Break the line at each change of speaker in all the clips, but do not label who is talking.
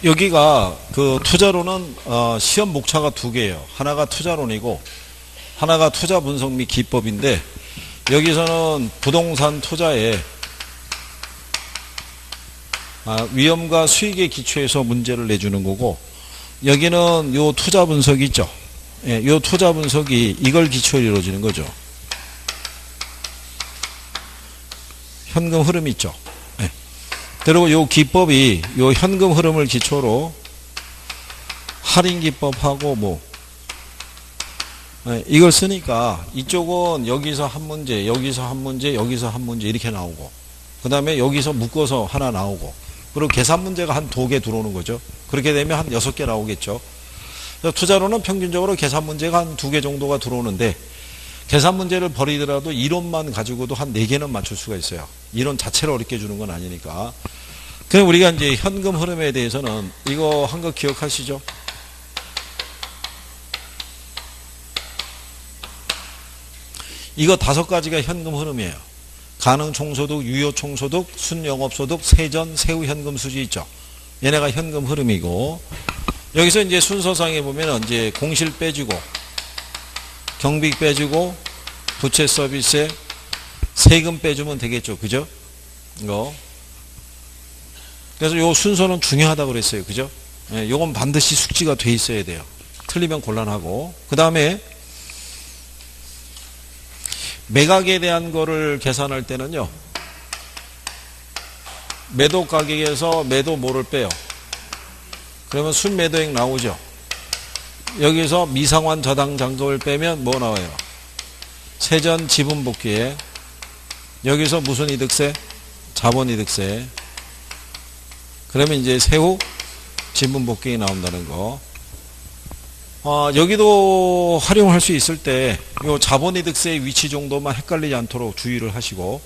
여기가 그 투자론은 시험 목차가 두 개예요. 하나가 투자론이고 하나가 투자 분석 및 기법인데, 여기서는 부동산 투자에 위험과 수익에 기초해서 문제를 내주는 거고, 여기는 요 투자 분석이 있죠. 예, 요 투자 분석이 이걸 기초로 이루어지는 거죠. 현금 흐름이 있죠. 예. 그리고 요 기법이 요 현금 흐름을 기초로 할인 기법하고 이걸 쓰니까 이쪽은 여기서 한 문제, 여기서 한 문제, 여기서 한 문제 이렇게 나오고, 그 다음에 여기서 묶어서 하나 나오고, 그리고 계산 문제가 한 2개 들어오는 거죠. 그렇게 되면 한 6개 나오겠죠. 투자로는 평균적으로 계산 문제가 한 2개 정도가 들어오는데, 계산 문제를 버리더라도 이론만 가지고도 한 4개는 맞출 수가 있어요. 이론 자체를 어렵게 주는 건 아니니까. 그럼 우리가 이제 현금 흐름에 대해서는 이거 한 거 기억하시죠? 이거 5가지가 현금 흐름이에요. 가능 총소득, 유효 총소득, 순영업소득, 세전, 세후 현금 수지 있죠. 얘네가 현금 흐름이고, 여기서 이제 순서상에 보면은 이제 공실 빼주고, 경비 빼주고, 부채 서비스에 세금 빼주면 되겠죠. 그죠? 이거. 그래서 요 순서는 중요하다고 그랬어요. 그죠? 예, 요건 반드시 숙지가 돼 있어야 돼요. 틀리면 곤란하고. 그 다음에 매각에 대한 거를 계산할 때는요, 매도 가격에서 매도 뭐를 빼요? 그러면 순매도액 나오죠. 여기서 미상환 저당 잔금을 빼면 뭐 나와요? 세전 지분 복귀에. 여기서 무슨 이득세? 자본이득세. 그러면 이제 세후 지분 복귀가 나온다는 거. 여기도 활용할 수 있을 때 요 자본이득세의 위치 정도만 헷갈리지 않도록 주의를 하시고,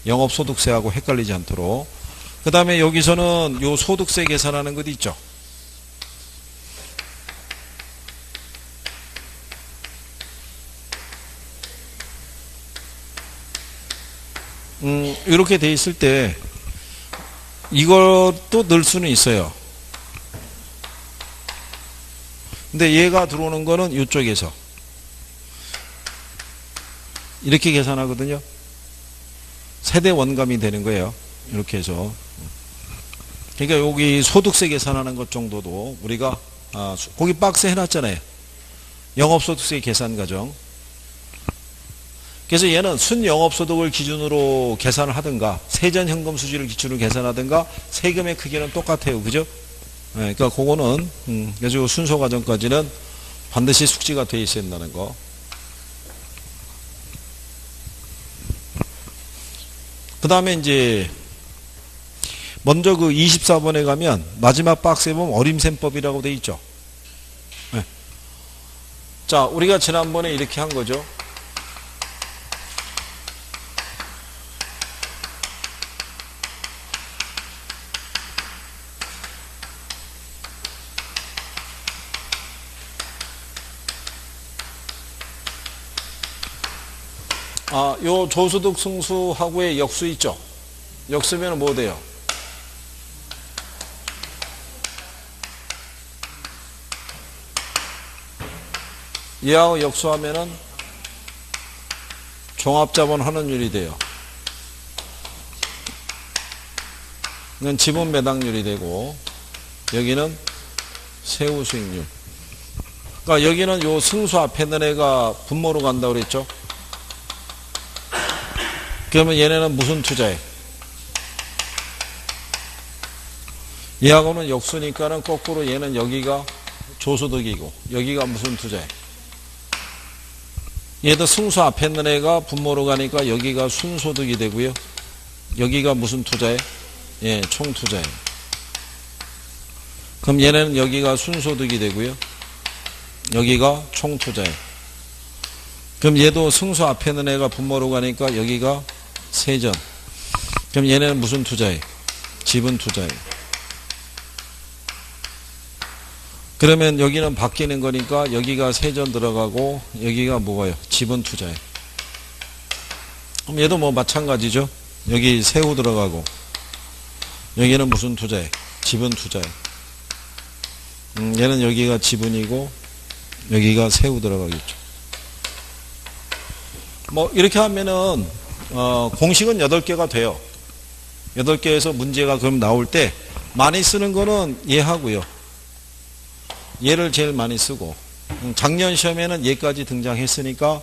영업소득세하고 헷갈리지 않도록. 그 다음에 여기서는 요 소득세 계산하는 것 있죠. 이렇게 돼 있을 때 이것도 넣을 수는 있어요. 근데 얘가 들어오는 거는 이쪽에서 이렇게 계산하거든요. 세대 원감이 되는 거예요. 이렇게 해서. 그러니까 여기 소득세 계산하는 것 정도도 우리가 거기 박스 해놨잖아요. 영업소득세 계산 과정. 그래서 얘는 순영업소득을 기준으로 계산을 하든가, 세전현금 수지를 기준으로 계산하든가, 세금의 크기는 똑같아요. 그죠? 네, 그러니까 그거는 그래서 순서 과정까지는 반드시 숙지가 돼 있어야 된다는 거. 그 다음에 이제 먼저 그 24번에 가면 마지막 박스에 보면 어림셈법이라고 돼 있죠. 네. 자, 우리가 지난번에 이렇게 한 거죠. 요 조소득 승수하고의 역수 있죠. 역수면 뭐 돼요? 얘하고 역수하면은 종합자본 환원율이 돼요. 이건 지분 배당률이 되고, 여기는 세후 수익률. 그러니까 여기는 요 승수 앞에 있는 애가 분모로 간다고 그랬죠. 그러면 얘네는 무슨 투자해? 얘하고는 역수니까는 거꾸로 얘는 여기가 조소득이고, 여기가 무슨 투자해? 얘도 승수 앞에 있는 애가 분모로 가니까 여기가 순소득이 되고요. 여기가 무슨 투자해? 예, 총투자해. 그럼 얘네는 여기가 순소득이 되고요. 여기가 총투자해. 그럼 얘도 승수 앞에 있는 애가 분모로 가니까 여기가 세전. 그럼 얘네는 무슨 투자해? 지분 투자해. 그러면 여기는 바뀌는 거니까 여기가 세전 들어가고 여기가 뭐가요? 지분 투자해. 그럼 얘도 뭐 마찬가지죠. 여기 세후 들어가고 여기는 무슨 투자해? 지분 투자해. 얘는 여기가 지분이고 여기가 세후 들어가겠죠. 뭐 이렇게 하면은 공식은 8개가 돼요. 8개에서 문제가 그럼 나올 때 많이 쓰는 거는 얘하고요. 얘를 제일 많이 쓰고 작년 시험에는 얘까지 등장했으니까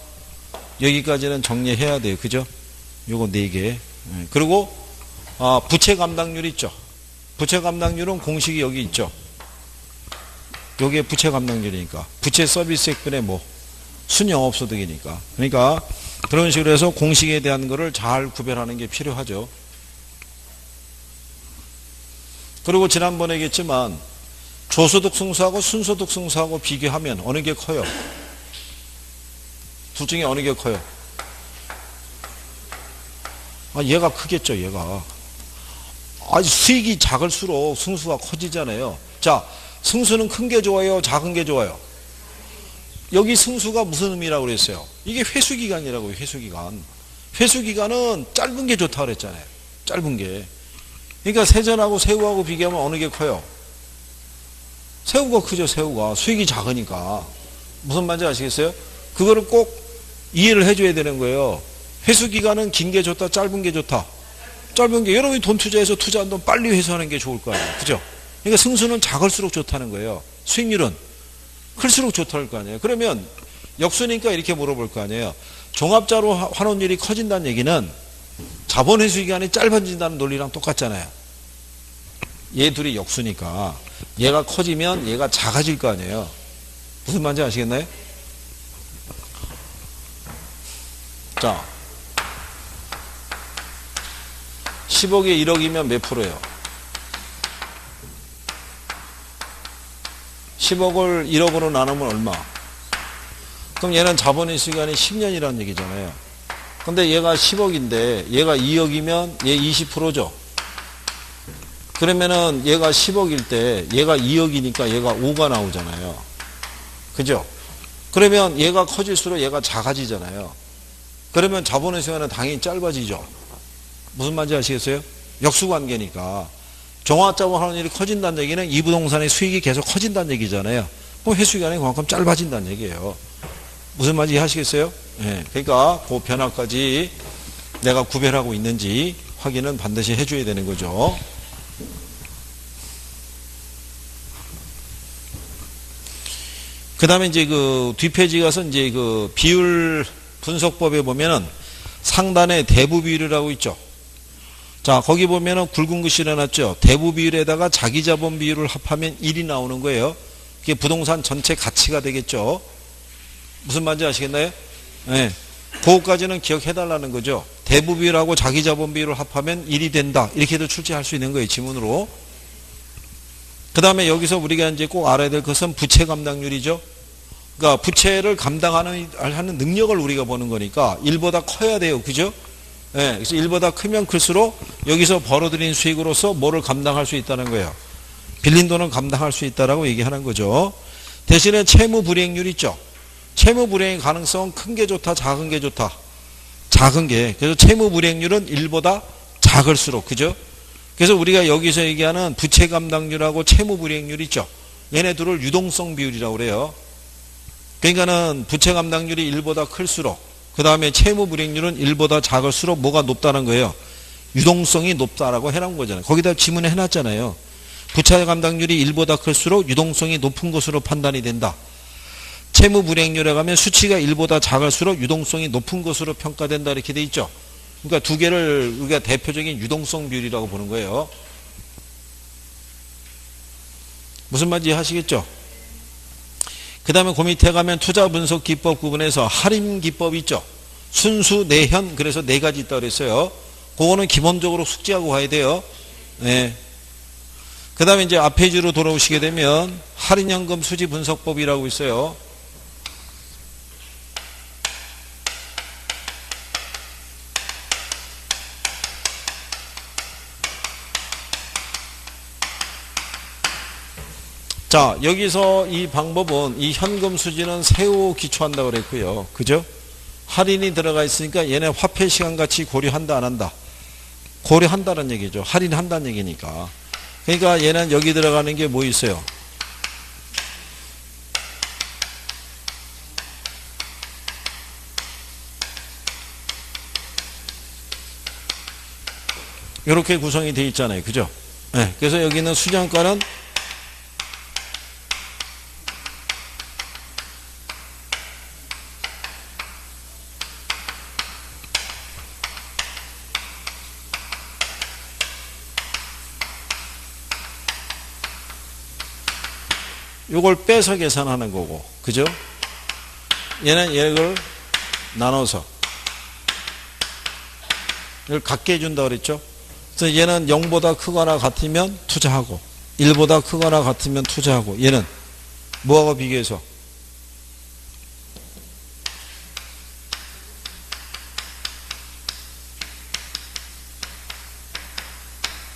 여기까지는 정리해야 돼요. 그죠? 요거 4개. 그리고 부채 감당률 있죠. 부채 감당률은 공식이 여기 있죠. 요게 부채 감당률이니까 부채 서비스액분의 뭐 순영업소득이니까. 그러니까 그런 식으로 해서 공식에 대한 거를 잘 구별하는 게 필요하죠. 그리고 지난번에 얘기했지만 조소득 승수하고 순소득 승수하고 비교하면 어느 게 커요? 둘 중에 어느 게 커요? 얘가 크겠죠, 얘가. 수익이 작을수록 승수가 커지잖아요. 자, 승수는 큰 게 좋아요, 작은 게 좋아요? 여기 승수가 무슨 의미라고 그랬어요? 이게 회수기간이라고요, 회수기간. 회수기간은 짧은 게 좋다고 그랬잖아요. 짧은 게. 그러니까 세전하고 새우하고 비교하면 어느 게 커요? 새우가 크죠, 새우가. 수익이 작으니까. 무슨 말인지 아시겠어요? 그거를 꼭 이해를 해줘야 되는 거예요. 회수기간은 긴 게 좋다, 짧은 게 좋다. 짧은 게, 여러분이 돈 투자해서 투자한 돈 빨리 회수하는 게 좋을 거 아니에요. 그죠? 그러니까 승수는 작을수록 좋다는 거예요. 수익률은 클수록 좋다는 거 아니에요. 그러면 역수니까 이렇게 물어볼 거 아니에요. 종합자료 환원율이 커진다는 얘기는 자본 회수 기간이 짧아진다는 논리랑 똑같잖아요. 얘 둘이 역수니까 얘가 커지면 얘가 작아질 거 아니에요. 무슨 말인지 아시겠나요? 자, 10억에 1억이면 몇 프로예요? 10억을 1억으로 나누면 얼마? 그럼 얘는 자본 회수 기간이 10년이라는 얘기잖아요. 근데 얘가 10억인데 얘가 2억이면 얘 20%죠. 그러면은 얘가 10억일 때 얘가 2억이니까 얘가 5가 나오잖아요. 그죠? 그러면 얘가 커질수록 얘가 작아지잖아요. 그러면 자본의 시간은 당연히 짧아지죠. 무슨 말인지 아시겠어요? 역수관계니까. 종합자본 환원율이 커진다는 얘기는 이 부동산의 수익이 계속 커진다는 얘기잖아요. 그럼 회수기간이 그만큼 짧아진다는 얘기예요. 무슨 말인지 이해하시겠어요? 네. 그러니까 그 변화까지 내가 구별하고 있는지 확인은 반드시 해줘야 되는 거죠. 그 다음에 이제 그 뒷페이지 가서 이제 그 비율 분석법에 보면은 상단에 대부 비율이라고 있죠. 자, 거기 보면은 굵은 글씨 해놨죠. 대부 비율에다가 자기 자본 비율을 합하면 1이 나오는 거예요. 그게 부동산 전체 가치가 되겠죠. 무슨 말인지 아시겠나요? 네. 그거까지는 기억해달라는 거죠. 대부 비율하고 자기 자본 비율을 합하면 1이 된다. 이렇게도 출제할 수 있는 거예요. 지문으로. 그 다음에 여기서 우리가 이제 꼭 알아야 될 것은 부채 감당률이죠. 그러니까 부채를 감당하는 하는 능력을 우리가 보는 거니까 1보다 커야 돼요. 그죠? 네, 그래서 1보다 크면 클수록 여기서 벌어들인 수익으로서 뭐를 감당할 수 있다는 거예요. 빌린 돈을 감당할 수 있다라고 얘기하는 거죠. 대신에 채무 불이행률 있죠. 채무 불이행 가능성은 큰 게 좋다, 작은 게 좋다. 작은 게. 그래서 채무 불이행률은 1보다 작을수록. 그죠? 그래서 우리가 여기서 얘기하는 부채 감당률하고 채무 불이행률 있죠. 얘네 둘을 유동성 비율이라고 그래요. 그러니까는 부채 감당률이 1보다 클수록, 그 다음에 채무 불이행률은 1보다 작을수록 뭐가 높다는 거예요. 유동성이 높다라고 해놓은 거잖아요. 거기다 지문에 해놨잖아요. 부채 감당률이 1보다 클수록 유동성이 높은 것으로 판단이 된다. 채무 불이행률에 가면 수치가 1보다 작을수록 유동성이 높은 것으로 평가된다. 이렇게 돼 있죠. 그러니까 두 개를 우리가 대표적인 유동성 비율이라고 보는 거예요. 무슨 말인지 하시겠죠? 그 다음에 그 밑에 가면 투자 분석 기법 구분에서 할인 기법 있죠. 순수, 내현, 그래서 4가지 있다고 그랬어요. 그거는 기본적으로 숙지하고 가야 돼요. 네. 그 다음에 이제 앞 페이지로 돌아오시게 되면 할인연금 수지 분석법이라고 있어요. 자, 여기서 이 방법은 이 현금 수지는 세후 기초한다고 그랬고요. 그죠? 할인이 들어가 있으니까 얘네 화폐 시간 가치 고려한다 안 한다? 고려한다는 얘기죠. 할인한다는 얘기니까. 그러니까 얘는 여기 들어가는 게 뭐 있어요? 이렇게 구성이 되어 있잖아요. 그죠? 네, 그래서 여기 있는 수량가는 요걸 빼서 계산하는 거고, 그죠? 얘는 얘를 나눠서 이걸 같게 해준다 그랬죠? 그래서 얘는 0보다 크거나 같으면 투자하고 1보다 크거나 같으면 투자하고, 얘는 뭐하고 비교해서?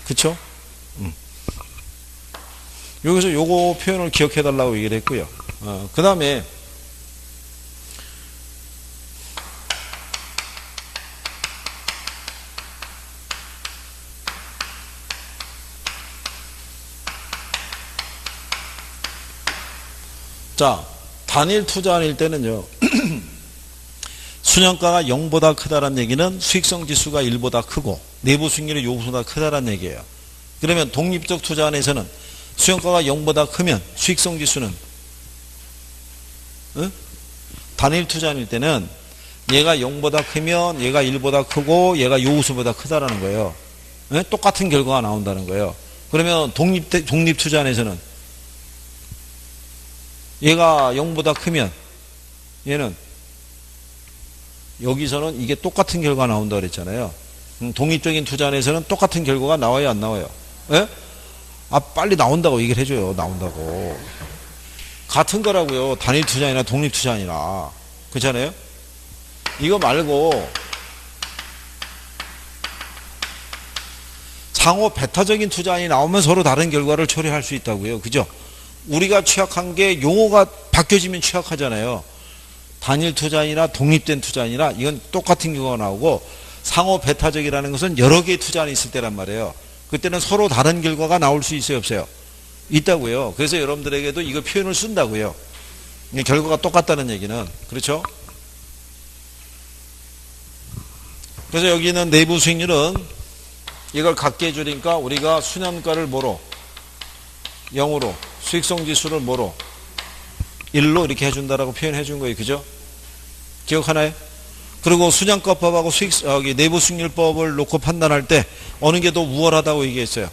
그쵸? 여기서 요거 표현을 기억해 달라고 얘기를 했고요. 그 다음에 자, 단일 투자일 때는요. 순영가가 0보다 크다는 얘기는 수익성 지수가 1보다 크고 내부 수익률이 요보다 크다는 얘기예요. 그러면 독립적 투자 안에서는 수영가가 0보다 크면 수익성 지수는 단일 투자일 때는 얘가 0보다 크면 얘가 1보다 크고 얘가 요수보다 크다라는 거예요. 똑같은 결과가 나온다는 거예요. 그러면 독립 투자 안에서는 얘가 0보다 크면 얘는 여기서는 이게 똑같은 결과가 나온다 그랬잖아요. 독립적인 투자 안에서는 똑같은 결과가 나와요, 안 나와요? 예? 빨리 나온다고 얘기를 해줘요. 나온다고. 같은 거라고요. 단일 투자이나 독립 투자이나. 그렇잖아요? 이거 말고 상호 배타적인 투자안이 나오면 서로 다른 결과를 초래할 수 있다고요. 그죠? 우리가 취약한 게 용어가 바뀌어지면 취약하잖아요. 단일 투자이나 독립된 투자이나 이건 똑같은 결과가 나오고, 상호 배타적이라는 것은 여러 개의 투자안이 있을 때란 말이에요. 그때는 서로 다른 결과가 나올 수 있어요, 없어요? 있다고요. 그래서 여러분들에게도 이거 표현을 쓴다고요. 결과가 똑같다는 얘기는. 그렇죠? 그래서 여기는 내부 수익률은 이걸 같게 해주니까 우리가 수년가를 뭐로? 0으로, 수익성 지수를 뭐로? 1로 이렇게 해준다라고 표현해 준 거예요. 그죠? 기억하나요? 그리고 수량가법하고 내부 수익률법을 놓고 판단할 때 어느 게 더 우월하다고 얘기했어요?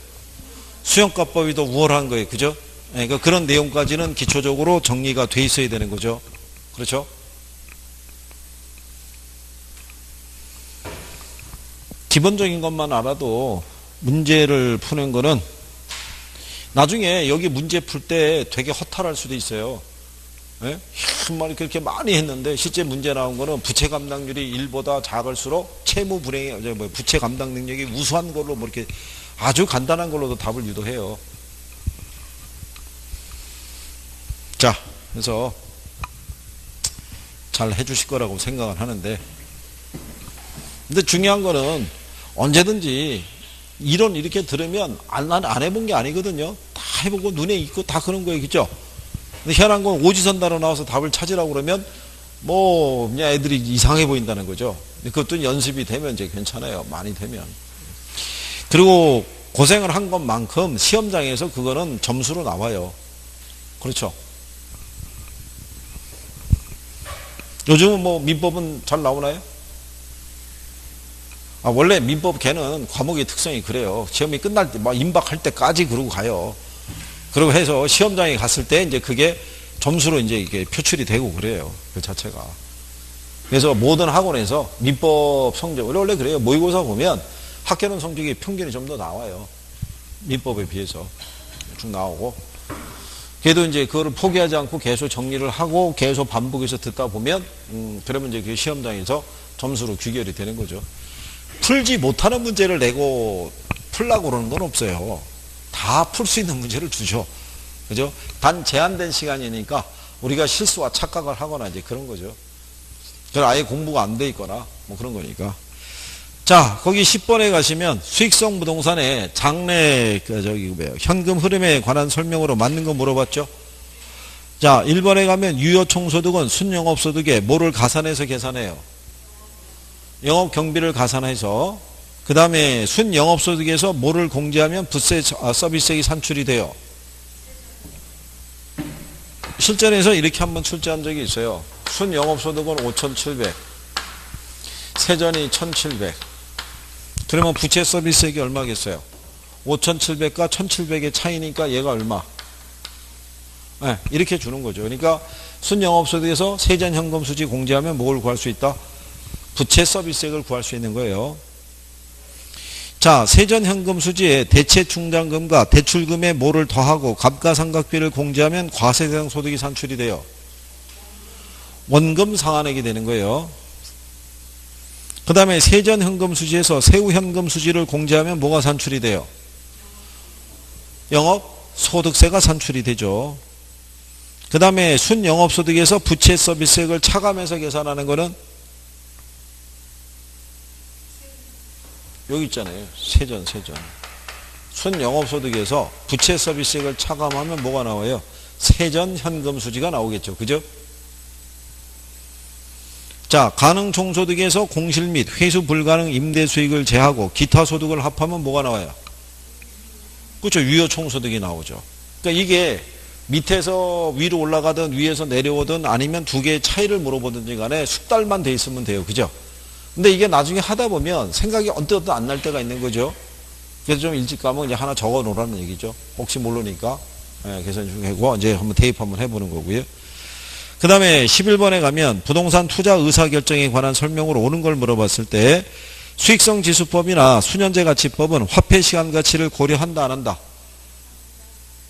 수량가법이 더 우월한 거예요. 그죠? 그러니까 그런 내용까지는 기초적으로 정리가 돼 있어야 되는 거죠. 그렇죠? 기본적인 것만 알아도 문제를 푸는 거는 나중에 여기 문제 풀 때 되게 허탈할 수도 있어요. 예? 정말 그렇게 많이 했는데 실제 문제 나온 거는 부채 감당률이 1보다 작을수록 채무 불행이, 부채 감당 능력이 우수한 걸로 뭐 이렇게 아주 간단한 걸로도 답을 유도해요. 자, 그래서 잘 해주실 거라고 생각을 하는데, 근데 중요한 거는 언제든지 이론 이렇게 들으면 안 해본 게 아니거든요. 다 해보고 눈에 익고 다 그런 거예요. 그죠? 근데 희한한 건 오지선다로 나와서 답을 찾으라고 그러면 뭐 그냥 애들이 이상해 보인다는 거죠. 그것도 연습이 되면 이제 괜찮아요. 많이 되면. 그리고 고생을 한 것만큼 시험장에서 그거는 점수로 나와요. 그렇죠? 요즘은 뭐 민법은 잘 나오나요? 원래 민법 걔는 과목의 특성이 그래요. 시험이 끝날 때, 막 임박할 때까지 그러고 가요. 그러고 해서 시험장에 갔을 때 이제 그게 점수로 이제 이게 표출이 되고 그래요. 그 자체가. 그래서 모든 학원에서 민법 성적, 원래 그래요. 모의고사 보면 학교는 성적이 평균이 좀 더 나와요. 민법에 비해서. 쭉 나오고. 그래도 이제 그거를 포기하지 않고 계속 정리를 하고 계속 반복해서 듣다 보면, 그러면 이제 그 시험장에서 점수로 귀결이 되는 거죠. 풀지 못하는 문제를 내고 풀라고 그러는 건 없어요. 다 풀 수 있는 문제를 주죠. 그죠? 단 제한된 시간이니까 우리가 실수와 착각을 하거나 이제 그런 거죠. 아예 공부가 안 돼 있거나 뭐 그런 거니까. 자, 거기 10번에 가시면 수익성 부동산의 장래, 현금 흐름에 관한 설명으로 맞는 거 물어봤죠? 자, 1번에 가면 유효 총소득은 순영업소득에 뭐를 가산해서 계산해요? 영업 경비를 가산해서 그 다음에 순영업소득에서 뭐를 공제하면 부세 서비스액이 산출이 돼요. 실전에서 이렇게 한번 출제한 적이 있어요. 순영업소득은 5,700, 세전이 1,700. 그러면 부채 서비스액이 얼마겠어요? 5,700과 1,700의 차이니까 얘가 얼마? 네, 이렇게 주는 거죠. 그러니까 순영업소득에서 세전현금수지 공제하면 뭘 구할 수 있다? 부채 서비스액을 구할 수 있는 거예요. 자, 세전현금수지에 대체충당금과 대출금에 뭐를 더하고 감가상각비를 공제하면 과세대상 소득이 산출이 돼요. 원금 상환액이 되는 거예요. 그 다음에 세전현금수지에서 세후현금수지를 공제하면 뭐가 산출이 돼요? 영업소득세가 산출이 되죠. 그 다음에 순영업소득에서 부채 서비스액을 차감해서 계산하는 거는 여기 있잖아요. 세전. 순영업소득에서 부채 서비스액을 차감하면 뭐가 나와요? 세전현금수지가 나오겠죠. 그죠? 자, 가능총소득에서 공실 및 회수 불가능 임대수익을 제하고 기타 소득을 합하면 뭐가 나와요? 그렇죠. 유효총소득이 나오죠. 그러니까 이게 밑에서 위로 올라가든 위에서 내려오든 아니면 두 개의 차이를 물어보든지 간에 숙달만 돼 있으면 돼요. 그죠? 근데 이게 나중에 하다 보면 생각이 언뜻 안 날 때가 있는 거죠. 그래서 좀 일찍 가면 이제 하나 적어 놓으라는 얘기죠. 혹시 모르니까. 계산 중이고 이제 한번 대입 한번 해보는 거고요. 그 다음에 11번에 가면 부동산 투자 의사결정에 관한 설명으로 오는 걸 물어봤을 때 수익성 지수법이나 수년제 가치법은 화폐 시간 가치를 고려한다 안 한다?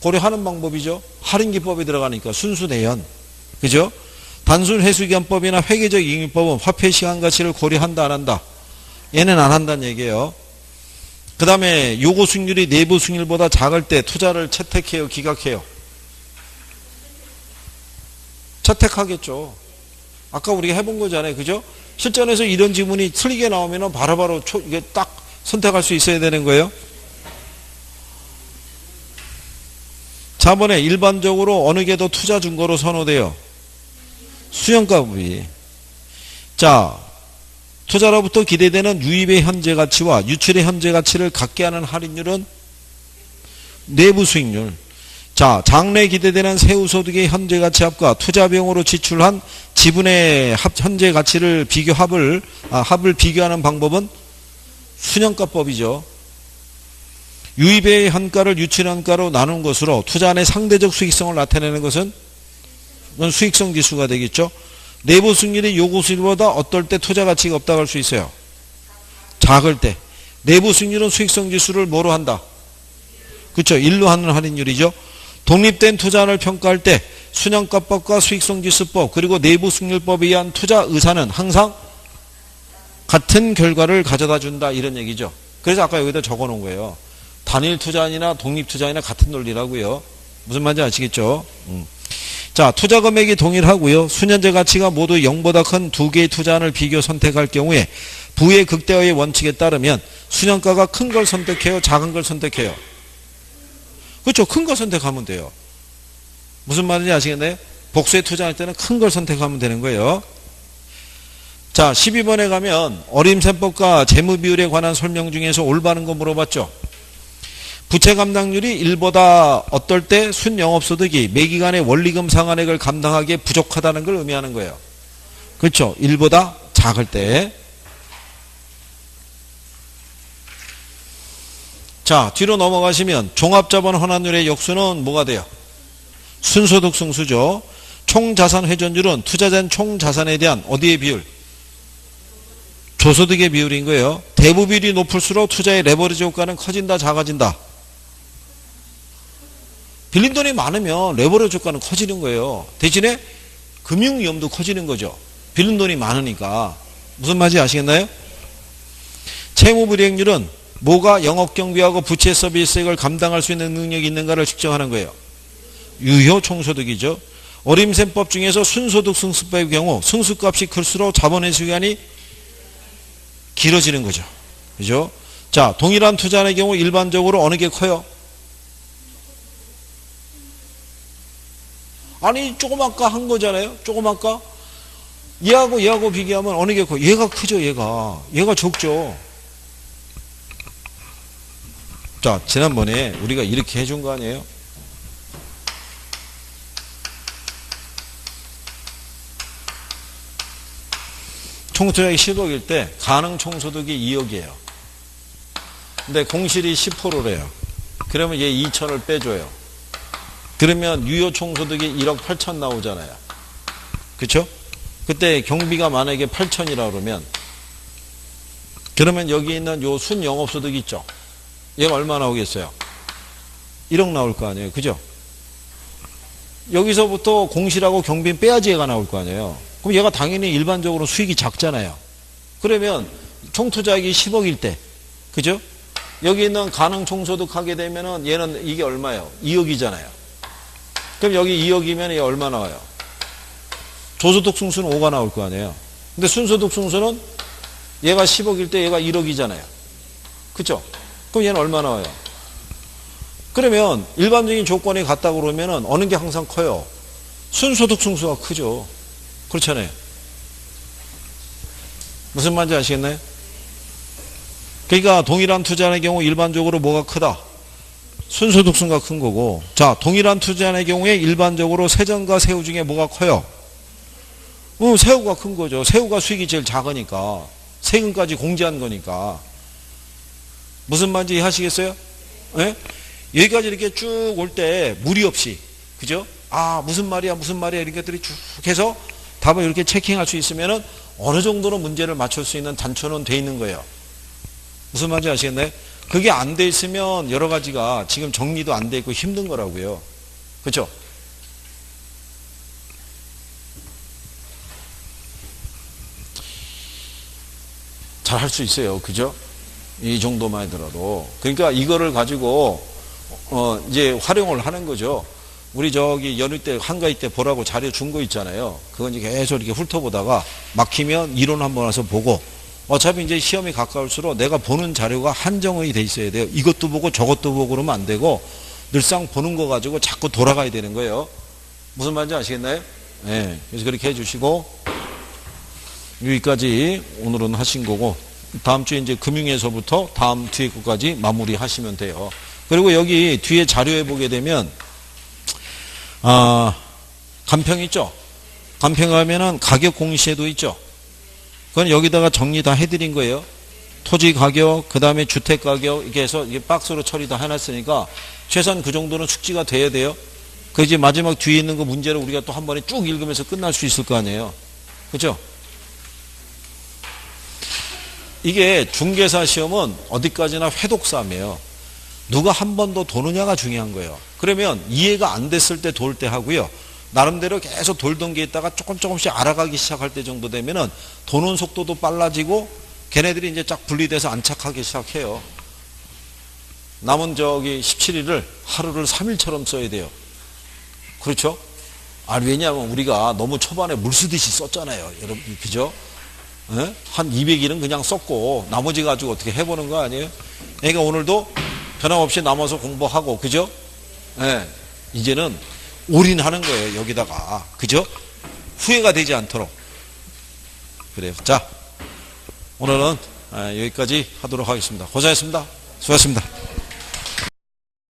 고려하는 방법이죠. 할인기법이 들어가니까 순수내연. 그죠? 단순 회수기한법이나 회계적 잉여법은 화폐 시간 가치를 고려한다 안 한다? 얘는 안 한다는 얘기예요. 그 다음에 요구 수익률이 내부 수익률보다 작을 때 투자를 채택해요, 기각해요? 채택하겠죠. 아까 우리가 해본 거잖아요. 그죠? 실전에서 이런 지문이 틀리게 나오면 바로바로 이게 딱 선택할 수 있어야 되는 거예요. 4번에 일반적으로 어느 게 더 투자 증거로 선호돼요? 수령가법이. 자, 투자로부터 기대되는 유입의 현재 가치와 유출의 현재 가치를 갖게 하는 할인율은 내부 수익률. 자, 장래 기대되는 세후소득의 현재 가치 합과 투자 비용으로 지출한 지분의 현재 가치를 합을 비교하는 방법은 순현가법이죠. 유입의 현가를 유출의 현가로 나눈 것으로 투자 안의 상대적 수익성을 나타내는 것은 수익성 지수가 되겠죠. 내부 수익률이 요구 수익률보다 어떨 때 투자 가치가 없다고 할 수 있어요? 작을 때. 내부 수익률은 수익성 지수를 뭐로 한다? 그렇죠. 1로 하는 할인율이죠. 독립된 투자를 평가할 때 순현가법과 수익성지수법 그리고 내부 수익률법에 의한 투자 의사는 항상 같은 결과를 가져다 준다 이런 얘기죠. 그래서 아까 여기다 적어놓은 거예요. 단일 투자인이나 독립 투자인이나 같은 논리라고요. 무슨 말인지 아시겠죠? 자, 투자 금액이 동일하고요. 수년제 가치가 모두 0보다 큰 두 개의 투자안을 비교 선택할 경우에 부의 극대화의 원칙에 따르면 수년가가 큰 걸 선택해요? 작은 걸 선택해요? 그렇죠. 큰 거 선택하면 돼요. 무슨 말인지 아시겠나요? 복수에 투자할 때는 큰 걸 선택하면 되는 거예요. 자, 12번에 가면 어림셈법과 재무비율에 관한 설명 중에서 올바른 거 물어봤죠. 부채 감당률이 1보다 어떨 때 순영업소득이 매기간의 원리금 상환액을 감당하기에 부족하다는 걸 의미하는 거예요. 그렇죠. 1보다 작을 때. 자, 뒤로 넘어가시면 종합자본 환원율의 역수는 뭐가 돼요? 순소득 승수죠. 총자산 회전율은 투자된 총자산에 대한 어디의 비율? 조소득의 비율인 거예요. 대부 비율이 높을수록 투자의 레버리지 효과는 커진다, 작아진다? 빌린 돈이 많으면 레버리지 효과는 커지는 거예요. 대신에 금융 위험도 커지는 거죠. 빌린 돈이 많으니까. 무슨 말인지 아시겠나요? 채무불이익률은 뭐가 영업경비하고 부채 서비스액을 감당할 수 있는 능력이 있는가를 측정하는 거예요. 유효총소득이죠. 어림셈법 중에서 순소득 승수법의 경우 승수값이 클수록 자본의 시간이 길어지는 거죠. 그죠? 자, 동일한 투자의 경우 일반적으로 어느 게 커요? 아니, 조금 아까 한 거잖아요. 조금 아까. 얘하고 비교하면 어느 게 커요? 얘가 크죠, 얘가. 얘가 적죠. 자, 지난번에 우리가 이렇게 해준 거 아니에요? 총투자액이 10억일 때 가능 총소득이 2억이에요. 근데 공실이 10%래요. 그러면 얘 2천을 빼줘요. 그러면 유효 총소득이 1억 8천 나오잖아요. 그쵸? 그때 경비가 만약에 8천이라 그러면 여기 있는 요 순영업소득 있죠? 얘가 얼마 나오겠어요? 1억 나올 거 아니에요. 그죠? 여기서부터 공실하고 경비는 빼야지 얘가 나올 거 아니에요. 그럼 얘가 당연히 일반적으로 수익이 작잖아요. 그러면 총투자액이 10억일 때, 그죠? 여기 있는 가능 총소득 하게 되면은 얘는 이게 얼마예요? 2억이잖아요. 그럼 여기 2억이면 얘 얼마 나와요? 조소득 승수는 5가 나올 거 아니에요. 근데 순소득 승수는 얘가 10억일 때 얘가 1억이잖아요. 그쵸? 그럼 얘는 얼마 나와요? 그러면 일반적인 조건이 같다 그러면은 어느 게 항상 커요? 순소득 승수가 크죠. 그렇잖아요. 무슨 말인지 아시겠나요? 그러니까 동일한 투자의 경우 일반적으로 뭐가 크다? 순소득 승수가 큰 거고, 자, 동일한 투자의 경우에 일반적으로 세전과 새우 중에 뭐가 커요? 새우가 큰 거죠. 새우가 수익이 제일 작으니까. 세금까지 공제한 거니까. 무슨 말인지 이해하시겠어요? 네? 여기까지 이렇게 쭉 올 때 무리 없이, 그죠? 아, 무슨 말이야 이런 것들이 쭉 해서 답을 이렇게 체킹할 수 있으면은 어느 정도로 문제를 맞출 수 있는 단초는 돼 있는 거예요. 무슨 말인지 아시겠나요? 그게 안 돼 있으면 여러 가지가 지금 정리도 안 돼 있고 힘든 거라고요. 그렇죠? 잘 할 수 있어요. 그죠? 이 정도만 하더라도. 그러니까 이거를 가지고 이제 활용을 하는 거죠. 우리 저기 연휴 때 한가위 때 보라고 자료 준 거 있잖아요. 그건 이제 계속 이렇게 훑어보다가 막히면 이론 한번 와서 보고, 어차피 이제 시험이 가까울수록 내가 보는 자료가 한정이 돼 있어야 돼요. 이것도 보고 저것도 보고 그러면 안 되고 늘상 보는 거 가지고 자꾸 돌아가야 되는 거예요. 무슨 말인지 아시겠나요? 네. 그래서 그렇게 해주시고, 여기까지 오늘은 하신 거고, 다음 주에 이제 금융에서부터 다음 뒤에 것까지 마무리 하시면 돼요. 그리고 여기 뒤에 자료에 보게 되면, 간평 있죠? 간평 가면은 가격 공시에도 있죠? 그건 여기다가 정리 다 해드린 거예요. 토지 가격, 그 다음에 주택 가격, 이렇게 해서 이게 박스로 처리 다 해놨으니까 최소한 그 정도는 숙지가 돼야 돼요. 그 이제 마지막 뒤에 있는 거 문제를 우리가 또 한 번에 쭉 읽으면서 끝날 수 있을 거 아니에요. 그죠? 이게 중개사 시험은 어디까지나 회독싸움이에요. 누가 한 번 더 도느냐가 중요한 거예요. 그러면 이해가 안 됐을 때 돌 때 하고요. 나름대로 계속 돌던 게 있다가 조금씩 알아가기 시작할 때 정도 되면은 도는 속도도 빨라지고 걔네들이 이제 쫙 분리돼서 안착하기 시작해요. 남은 저기 17일을 하루를 3일처럼 써야 돼요. 그렇죠? 왜냐하면 우리가 너무 초반에 물 쓰듯이 썼잖아요. 여러분, 그죠? 에? 한 200일은 그냥 썼고 나머지 가지고 어떻게 해보는 거 아니에요? 그러니까 오늘도 변함없이 남아서 공부하고, 그죠? 예, 이제는 올인하는 거예요, 여기다가. 그죠? 후회가 되지 않도록. 그래요. 자, 오늘은 여기까지 하도록 하겠습니다. 고생했습니다. 수고하셨습니다.